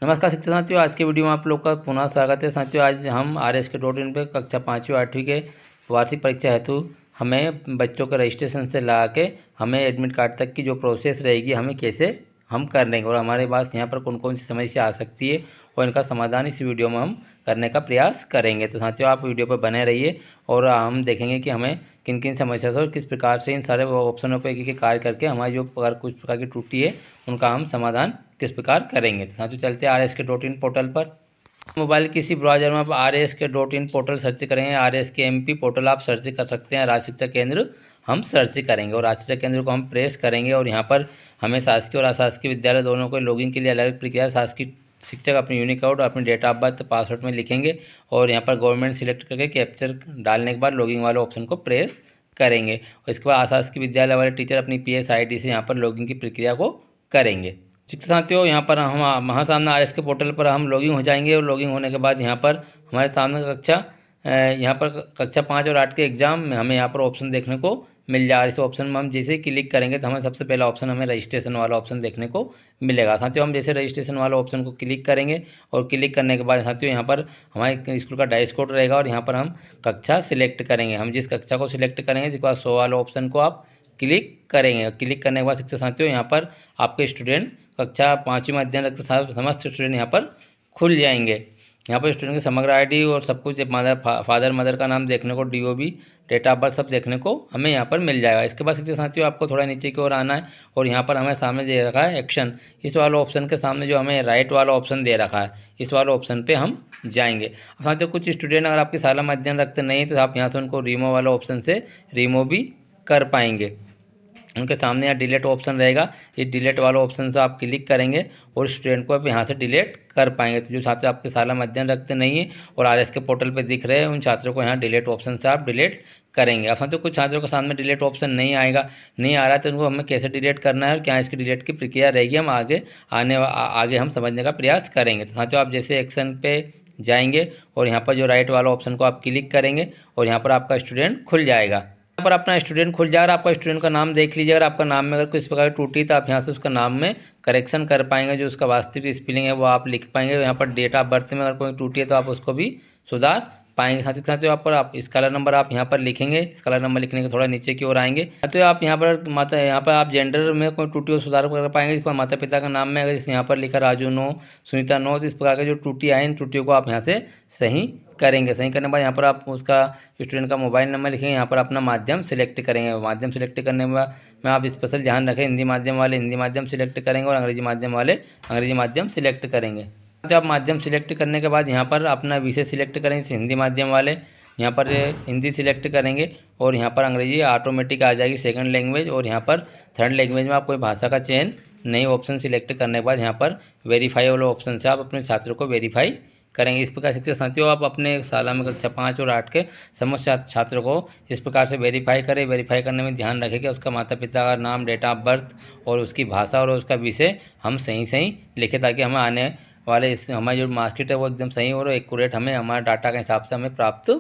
नमस्कार शिक्षक साथियों, आज के वीडियो में आप लोग का पुनः स्वागत है। साथियों, आज हम RSK.in पे कक्षा 5वीं 8वीं के वार्षिक परीक्षा हेतु हमें बच्चों के रजिस्ट्रेशन से ला के हमें एडमिट कार्ड तक की जो प्रोसेस रहेगी हमें कैसे हम कर लेंगे और हमारे पास यहाँ पर कौन कौन सी समस्या आ सकती है और इनका समाधान इस वीडियो में हम करने का प्रयास करेंगे। तो साथियों, आप वीडियो पर बने रहिए और हम देखेंगे कि हमें किन किन समस्या से और किस प्रकार से इन सारे ऑप्शनों पर एक कार्य करके हमारी जो कुछ प्रकार की त्रुटि है उनका हम समाधान किस प्रकार करेंगे। तो साथियों, चलते हैं RSK.in पोर्टल पर। मोबाइल किसी ब्राउजर में आप RSK.in पोर्टल सर्च करेंगे, RSK MP पोर्टल आप सर्च कर सकते हैं। राज्य शिक्षा केंद्र हम सर्च करेंगे और राज्य शिक्षा केंद्र को हम प्रेस करेंगे और यहाँ पर हमें शासकीय और अशासकीय विद्यालय दोनों को लॉगिन के लिए अलग प्रक्रिया। शासकीय शिक्षक अपनी यूनिकोड अपनी डेट ऑफ बर्थ पासवर्ड में लिखेंगे और यहाँ पर गवर्नमेंट सिलेक्ट करके कैप्चर डालने के बाद लॉगिन वाले ऑप्शन को प्रेस करेंगे और इसके बाद अशासकीय विद्यालय वाले टीचर अपनी PS ID से यहाँ पर लॉगिन की प्रक्रिया को करेंगे। शिक्षक साथियों, यहाँ पर हम हमारे सामने RSK पोर्टल पर हम लॉगिन हो जाएंगे और लॉगिन होने के बाद यहाँ पर हमारे सामने यहाँ पर कक्षा 5 और 8 के एग्ज़ाम में हमें यहाँ पर ऑप्शन देखने को मिल जाएगा। इस ऑप्शन में हम जैसे ही क्लिक करेंगे तो हमें सबसे पहला ऑप्शन हमें रजिस्ट्रेशन वाला ऑप्शन देखने को मिलेगा। साथियों, हम जैसे रजिस्ट्रेशन वाला ऑप्शन को क्लिक करेंगे और क्लिक करने के बाद साथियों यहाँ पर हमारे स्कूल का डाइस कोड रहेगा और यहाँ पर हम कक्षा सिलेक्ट करेंगे। हम जिस कक्षा को सिलेक्ट करेंगे इसके बाद 100 वाले ऑप्शन को आप क्लिक करेंगे। क्लिक करने के बाद शिक्षक साथियों यहाँ पर आपके स्टूडेंट कक्षा 5वीं में अध्ययन रखते समस्त स्टूडेंट यहाँ पर खुल जाएंगे। यहाँ पर स्टूडेंट की समग्र ID और सब कुछ फादर मदर का नाम देखने को, DOB डेट ऑफ बर्थ सब देखने को हमें यहाँ पर मिल जाएगा। इसके बाद शिक्षक साथियों आपको थोड़ा नीचे की ओर आना है और यहाँ पर हमें सामने दे रखा है एक्शन। इस वाले ऑप्शन के सामने जो हमें राइट वाला ऑप्शन दे रखा है इस वाले ऑप्शन पे हम जाएंगे। साथियों, कुछ स्टूडेंट अगर आपकी शाला में अध्ययन रखते नहीं तो आप यहाँ से उनको रिमूव वाला ऑप्शन से रिमूव भी कर पाएंगे। उनके सामने यहाँ डिलीट ऑप्शन रहेगा, इस डिलीट वाला ऑप्शन से आप क्लिक करेंगे और स्टूडेंट को आप यहाँ से डिलीट कर पाएंगे। तो जो छात्र आपके शाला में अध्ययन रखते नहीं है और RSK पोर्टल पे दिख रहे हैं उन छात्रों को यहाँ डिलीट ऑप्शन से आप डिलीट करेंगे। अब तो कुछ छात्रों के सामने डिलीट ऑप्शन नहीं आ रहा है तो उनको हमें कैसे डिलीट करना है और क्या इसकी डिलीट की प्रक्रिया रहेगी हम आगे हम समझने का प्रयास करेंगे। तो साथियों, आप जैसे एक्शन पे जाएंगे और यहाँ पर जो राइट वाला ऑप्शन को आप क्लिक करेंगे और यहाँ पर आपका स्टूडेंट खुल जाएगा। यहाँ पर अपना स्टूडेंट खुल जाएगा। आपका स्टूडेंट का नाम देख लीजिए, अगर आपका नाम में अगर किसी प्रकार की त्रुटि तो आप यहाँ से उसका नाम में करेक्शन कर पाएंगे, जो उसका वास्तविक स्पेलिंग है वो आप लिख पाएंगे। यहाँ पर डेट ऑफ बर्थ में अगर कोई त्रुटि है तो आप उसको भी सुधार पाएंगे। साथ ही साथ यहाँ पर आप स्कॉलर नंबर आप यहाँ पर लिखेंगे, स्कॉलर नंबर लिखने के थोड़ा नीचे की ओर आएंगे तो आप यहाँ पर आप जेंडर में कोई त्रुटि और सुधार कर पाएंगे। इस पर माता पिता का नाम में अगर यहाँ पर लिखा राजू नो, सुनीता नो, तो इस प्रकार की जो त्रुटि आए इन त्रुटियों को आप यहाँ से सही करेंगे। सही करने के बाद यहाँ पर आप उसका स्टूडेंट का मोबाइल नंबर लिखेंगे, यहाँ पर अपना माध्यम सिलेक्ट करेंगे। माध्यम सिलेक्ट करने में आप स्पेशल ध्यान रखें, हिंदी माध्यम वाले हिंदी माध्यम सिलेक्ट करेंगे और अंग्रेजी माध्यम वाले अंग्रेजी माध्यम सिलेक्ट करेंगे। तो आप माध्यम सिलेक्ट करने के बाद यहाँ पर अपना विषय सिलेक्ट करेंगे, हिंदी माध्यम वाले यहाँ पर हिंदी सिलेक्ट करेंगे और यहाँ पर अंग्रेजी ऑटोमेटिक आ जाएगी सेकंड लैंग्वेज और यहाँ पर थर्ड लैंग्वेज में आप कोई भाषा का चयन नई ऑप्शन सिलेक्ट करने के बाद यहाँ पर वेरीफाई वाले ऑप्शन से आप अपने छात्रों को वेरीफाई करेंगे। इस प्रकार शिक्षक साथियों आप अपने शाला में कक्षा 5 और 8 के समस्त छात्रों को इस प्रकार से वेरीफाई करें। वेरीफाई करने में ध्यान रखें कि उसका माता पिता का नाम, डेट ऑफ बर्थ और उसकी भाषा और उसका विषय हम सही लिखें ताकि हमें आने वाले हमारी जो मार्कशीट है वो एकदम सही और एक्यूरेट हमें हमारे डाटा के हिसाब से हमें प्राप्त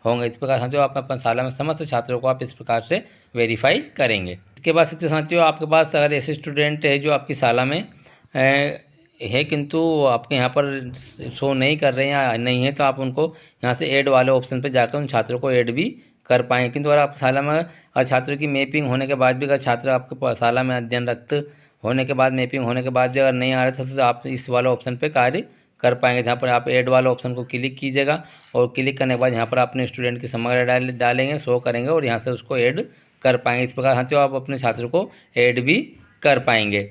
होंगे। इस प्रकार साथियों आप अपने शाला में समस्त छात्रों को आप इस प्रकार से वेरीफाई करेंगे। इसके बाद शिक्षक साथियों आपके पास अगर ऐसे स्टूडेंट है जो आपकी शाला में है किंतु आपके यहाँ पर शो नहीं कर रहे हैं या नहीं है तो आप उनको यहाँ से ऐड वाले ऑप्शन पर जाकर उन छात्रों को ऐड भी कर पाएँ। किंतु अगर आप शाला में अगर छात्रों की मैपिंग होने के बाद भी अगर छात्र आपके शाला में अध्ययनरत होने के बाद मैपिंग होने के बाद भी अगर नहीं आ रहे तो आप इस वाले ऑप्शन पे कार्य कर पाएंगे। जहाँ पर आप ऐड वाले ऑप्शन को क्लिक कीजिएगा और क्लिक करने के बाद यहाँ पर अपने स्टूडेंट की समग्र डालेंगे, शो करेंगे और यहाँ से उसको ऐड कर पाएंगे। इस प्रकार साथियों आप अपने छात्रों को ऐड भी कर पाएंगे।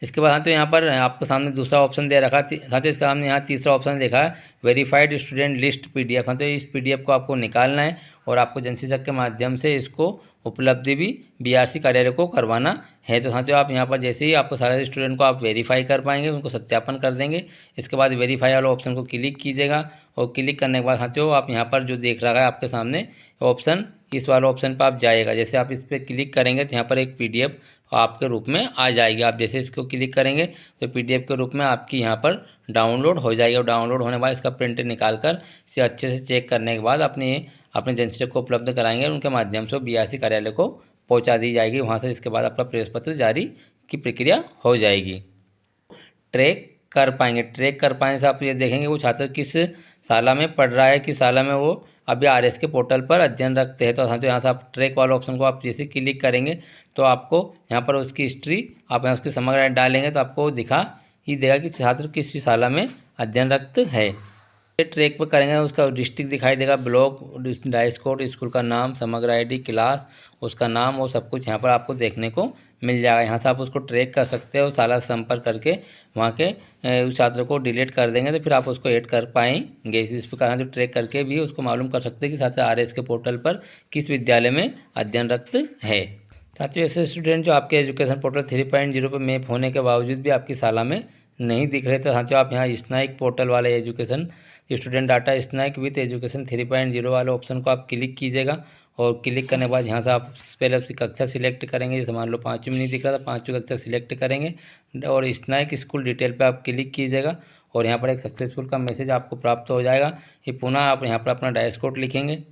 इसके बाद यहाँ पर आपके सामने दूसरा ऑप्शन दे रखा है। साथियों इसका हमने यहाँ तीसरा ऑप्शन देखा है वेरीफाइड स्टूडेंट लिस्ट PDF। तो इस PDF को आपको निकालना है और आपको जनशिक्षक के माध्यम से इसको उपलब्धि भी BRC कार्यालय को करवाना है। तो साथियों आप यहाँ पर जैसे ही आपको सारे स्टूडेंट को आप वेरीफाई कर पाएंगे, उनको सत्यापन कर देंगे। इसके बाद वेरीफाई वाले ऑप्शन को क्लिक कीजिएगा और क्लिक करने के बाद साथियों आप यहाँ पर जो देख रहा है आपके सामने ऑप्शन, इस वाले ऑप्शन पर आप जाइएगा। जैसे आप इस पर क्लिक करेंगे तो यहाँ पर एक PDF आपके रूप में आ जाएगी। आप जैसे इसको क्लिक करेंगे तो PDF के रूप में आपकी यहाँ पर डाउनलोड हो जाएगी और डाउनलोड होने के बाद इसका प्रिंट निकाल कर इसे अच्छे से चेक करने के बाद अपने जनशिक्षक को उपलब्ध कराएंगे और उनके माध्यम से BRC कार्यालय को पहुँचा दी जाएगी। वहाँ से इसके बाद आपका प्रवेश पत्र जारी की प्रक्रिया हो जाएगी। ट्रैक कर पाएंगे। ट्रैक कर पाने से आप ये देखेंगे वो छात्र किस शाला में पढ़ रहा है, किस शाला में वो अभी आरएस के पोर्टल पर अध्ययन रखते हैं। तो साथियों यहाँ से आप ट्रैक वाले ऑप्शन को आप जैसे क्लिक करेंगे तो आपको यहाँ पर उसकी हिस्ट्री, आप यहाँ उसकी समग्र डालेंगे तो आपको दिखा ही देगा कि छात्र किस शाला में अध्ययनरत है। ट्रैक पर करेंगे उसका डिस्ट्रिक्ट दिखाई देगा, ब्लॉक, डाइस कोड, स्कूल का नाम, समग्र आईडी, क्लास, उसका नाम, वो सब कुछ यहाँ पर आपको देखने को मिल जाएगा। यहाँ से आप उसको ट्रैक कर सकते हो, शाला से संपर्क करके वहाँ के उस छात्र को डिलीट कर देंगे तो फिर आप उसको ऐड कर पाएंगे। इस प्रकार से ट्रैक करके भी उसको मालूम कर सकते हैं कि छात्र आरएस के पोर्टल पर किस विद्यालय में अध्ययनरत है। साथियों ऐसे स्टूडेंट जो आपके एजुकेशन पोर्टल 3.0 पर मैप होने के बावजूद भी आपकी शाला में नहीं दिख रहे, तो साथियों आप यहाँ स्नाइक पोर्टल वाले एजुकेशन स्टूडेंट डाटा स्नैक विथ एजुकेशन 3.0 वाले ऑप्शन को आप क्लिक कीजिएगा। और क्लिक करने के बाद यहाँ से आप पहले उसकी कक्षा सिलेक्ट करेंगे। जैसे मान लो 5वीं में नहीं दिख रहा था, 5वीं कक्षा सिलेक्ट करेंगे और स्नैक स्कूल डिटेल पे आप क्लिक कीजिएगा और यहाँ पर एक सक्सेसफुल का मैसेज आपको प्राप्त हो जाएगा। ये पुनः आप यहाँ पर अपना डैशबोर्ड लिखेंगे।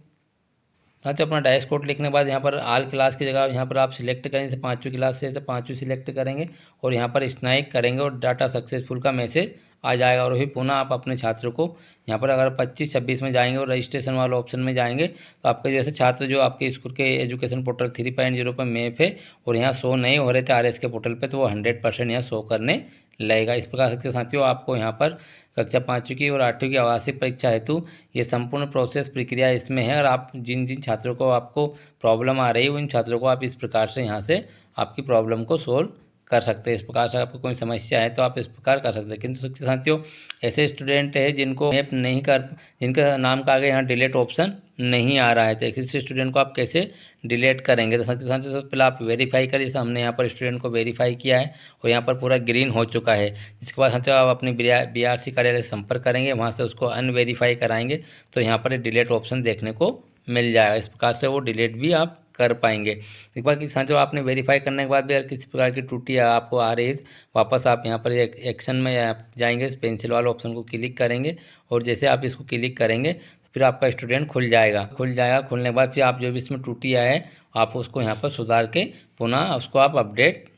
साथियों अपना डैशबोर्ड लिखने के बाद यहाँ पर ऑल क्लास की जगह यहाँ पर आप सिलेक्ट करेंगे। जैसे 5वीं क्लास से तो 5वीं सिलेक्ट करेंगे और यहाँ पर स्नैक करेंगे और डाटा सक्सेसफुल का मैसेज आ जाएगा। और फिर पुनः आप अपने छात्र को यहाँ पर अगर 25-26 में जाएंगे और रजिस्ट्रेशन वाले ऑप्शन में जाएंगे तो आपके जैसे छात्र जो आपके स्कूल के एजुकेशन पोर्टल 3.0 पर मैप है और यहाँ शो नहीं हो रहे थे आरएस के पोर्टल पे, तो वो 100% यहाँ शो करने लगेगा। इस प्रकार से साथियों आपको यहाँ पर कक्षा 5वीं की और 8वीं की आवासीय परीक्षा हेतु ये संपूर्ण प्रोसेस प्रक्रिया इसमें है। और आप जिन जिन छात्रों को आपको प्रॉब्लम आ रही है उन छात्रों को आप इस प्रकार से यहाँ से आपकी प्रॉब्लम को सोल्व कर सकते हैं। इस प्रकार से आपको कोई समस्या है तो आप इस प्रकार कर सकते हैं। किंतु साथियों ऐसे स्टूडेंट है जिनको मैप नहीं कर, जिनका नाम का आगे यहाँ डिलीट ऑप्शन नहीं आ रहा है, तो ऐसे स्टूडेंट को आप कैसे डिलीट करेंगे। तो साथियों सबसे पहले आप वेरीफाई करिए। जैसे हमने यहाँ पर स्टूडेंट को वेरीफाई किया है और यहाँ पर पूरा ग्रीन हो चुका है। इसके बाद साथियों आप अपनी BRC कार्यालय से संपर्क करेंगे, वहाँ से उसको अनवेरीफाई कराएंगे तो यहाँ पर डिलीट ऑप्शन देखने को मिल जाएगा। इस प्रकार से वो डिलीट भी आप कर पाएंगे। एक बार कि साथियों आपने वेरीफाई करने के बाद भी अगर किसी प्रकार की त्रुटि आपको आ रही है वापस आप यहाँ पर एक्शन में आप जाएंगे, पेंसिल वाले ऑप्शन को क्लिक करेंगे और जैसे आप इसको क्लिक करेंगे तो फिर आपका स्टूडेंट खुल जाएगा। खुलने के बाद फिर आप जो भी इसमें त्रुटि है आप उसको यहाँ पर सुधार के पुनः उसको आप अपडेट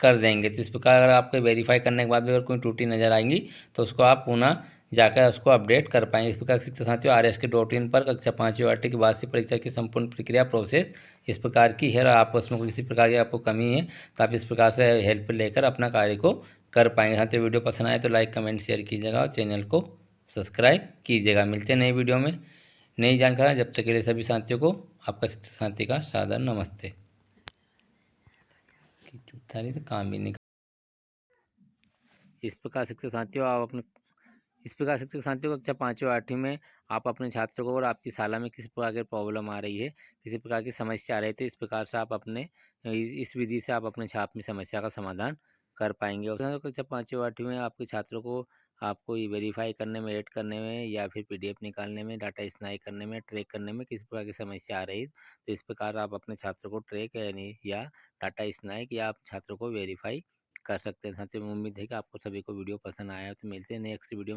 कर देंगे। तो इस प्रकार अगर आपके वेरीफाई करने के बाद भी अगर कोई त्रुटि नज़र आएंगी तो उसको आप पुनः जाकर उसको अपडेट कर पाएंगे। इस प्रकार से साथियों RSK.in पर कक्षा 5वीं 8वीं की वार्षिक परीक्षा की संपूर्ण प्रक्रिया प्रोसेस इस प्रकार की है। और आप उसमें किसी प्रकार की आपको कमी है तो आप इस प्रकार से हेल्प लेकर अपना कार्य को कर पाएंगे। साथियों वीडियो पसंद आए तो लाइक कमेंट शेयर कीजिएगा और चैनल को सब्सक्राइब कीजिएगा। मिलते हैं नई वीडियो में नई जानकारी। जब तक के लिए सभी साथियों को आपका शिक्षक साथी का सादर नमस्ते। तो काम भी नहीं। इस प्रकार शिक्षक साथियों आप अपने शिक्षक साथियों कक्षा 5वीं 8वीं में आप अपने छात्रों को और आपकी शाला में किसी प्रकार की प्रॉब्लम आ रही है, किसी प्रकार की समस्या आ रही है तो इस प्रकार से आप अपने इस विधि से आप अपने अपनी समस्या का समाधान कर पाएंगे। और कक्षा 5वीं 8वीं में आपके छात्रों को आपको ये वेरीफाई करने में, ऐड करने में या फिर PDF निकालने में, डाटा स्नाई करने में, ट्रैक करने में किसी प्रकार की समस्या आ रही है तो इस प्रकार आप अपने छात्रों को ट्रैक या डाटा स्नाइक या आप छात्रों को वेरीफाई कर सकते हैं। साथियों उम्मीद है कि आपको सभी को वीडियो पसंद आया। तो मिलते हैं नेक्स्ट वीडियो में।